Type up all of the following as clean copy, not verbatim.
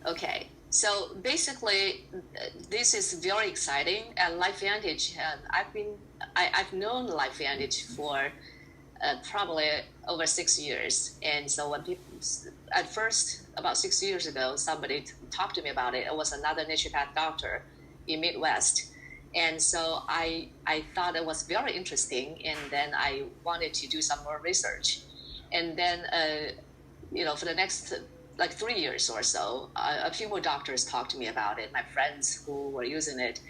Okay, so basically, this is very exciting. And LifeVantage, I've known LifeVantage for probably over 6 years. And so when people, at first, about 6 years ago, somebody talked to me about it. It was another naturopath doctor in Midwest. And so I thought it was very interesting. And then I wanted to do some more research. And then, for the next like 3 years or so, a few more doctors talked to me about it, my friends who were using it.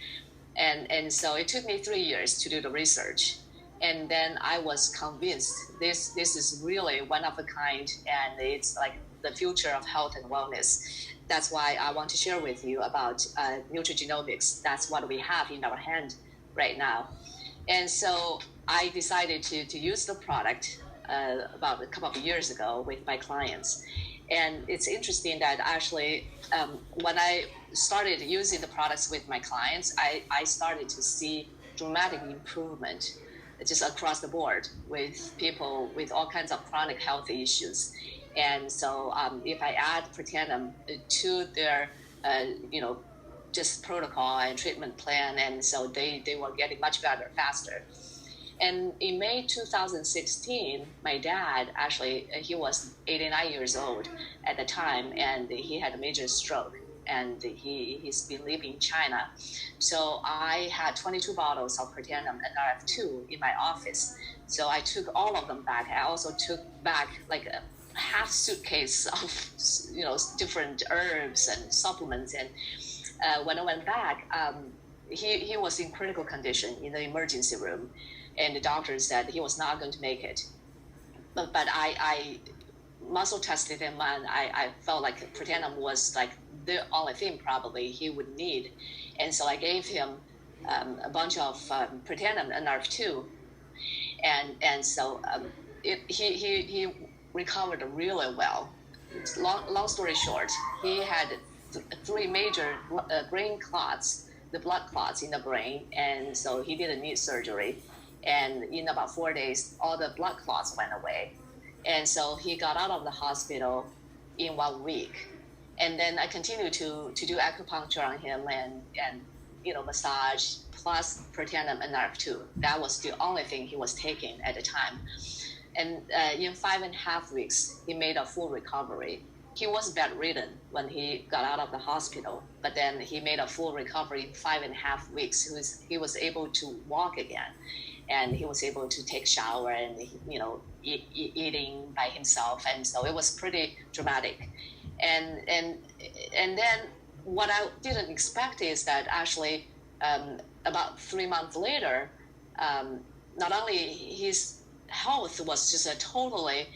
And so it took me 3 years to do the research. And then I was convinced this is really one of a kind, and it's like the future of health and wellness. That's why I want to share with you about nutrigenomics. That's what we have in our hand right now. And so I decided to use the product about a couple of years ago with my clients. And it's interesting that actually, when I started using the products with my clients, I started to see dramatic improvement just across the board with people with all kinds of chronic health issues. And so if I add Protandim to their, just protocol and treatment plan, and so they were getting much better faster. And in May 2016, my dad, actually, he was 89 years old at the time, and he had a major stroke, and he's been living in China. So I had 22 bottles of Protandim and RF2 in my office. So I took all of them back. I also took back like a half suitcase of, different herbs and supplements. And when I went back, he was in critical condition in the emergency room. And the doctor said he was not going to make it. But I muscle tested him, and I felt like Protandim was like the only thing probably he would need. And so I gave him a bunch of Protandim and RF2. And so he recovered really well. Long story short, he had three major brain clots, the blood clots in the brain, and so he didn't need surgery. And in about 4 days, all the blood clots went away. And so he got out of the hospital in 1 week. And then I continued to do acupuncture on him and massage plus Protandim and RF2. That was the only thing he was taking at the time. And in 5.5 weeks, he made a full recovery. He was bedridden when he got out of the hospital, but then he made a full recovery in 5.5 weeks. He was able to walk again. And he was able to take shower and, eating by himself. And so it was pretty dramatic. And then what I didn't expect is that actually about 3 months later, not only his health was just totally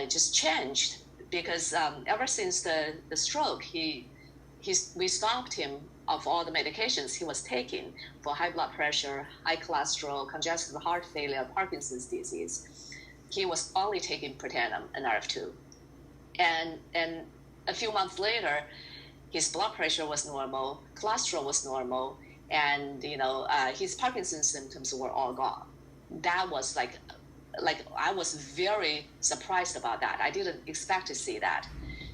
just changed, because ever since the stroke, we stopped him of all the medications he was taking for high blood pressure, high cholesterol, congestive heart failure, Parkinson's disease. He was only taking Protandim and RF2. And a few months later, his blood pressure was normal, cholesterol was normal, and his Parkinson's symptoms were all gone. That was like I was very surprised about that. I didn't expect to see that.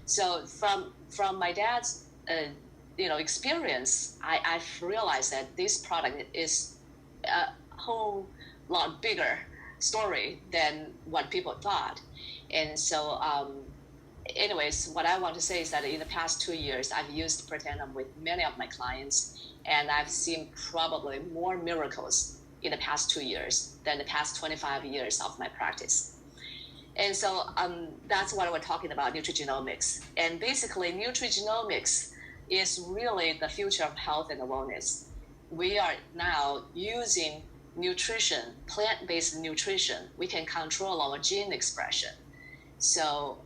So from my dad's experience, I've realized that this product is a whole lot bigger story than what people thought. And so anyways, what I want to say is that in the past 2 years, I've used Protandim with many of my clients, and I've seen probably more miracles in the past 2 years than the past 25 years of my practice. And so that's what we're talking about, nutrigenomics. And basically, nutrigenomics is really the future of health and wellness. We are now using nutrition, plant-based nutrition. We can control our gene expression. So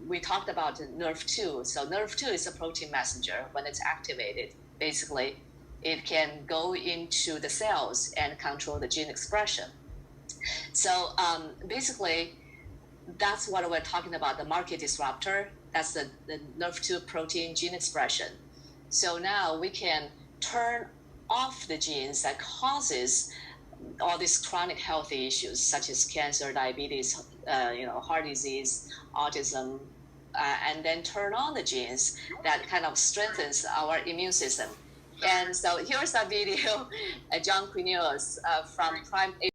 we talked about NERV2. So NERV2 is a protein messenger. When it's activated, basically, it can go into the cells and control the gene expression. So basically, that's what we're talking about, the market disruptor. That's the NERV2 protein gene expression. So now we can turn off the genes that causes all these chronic health issues, such as cancer, diabetes, heart disease, autism, and then turn on the genes that kind of strengthens our immune system. And so here's a video, John Quinones from Prime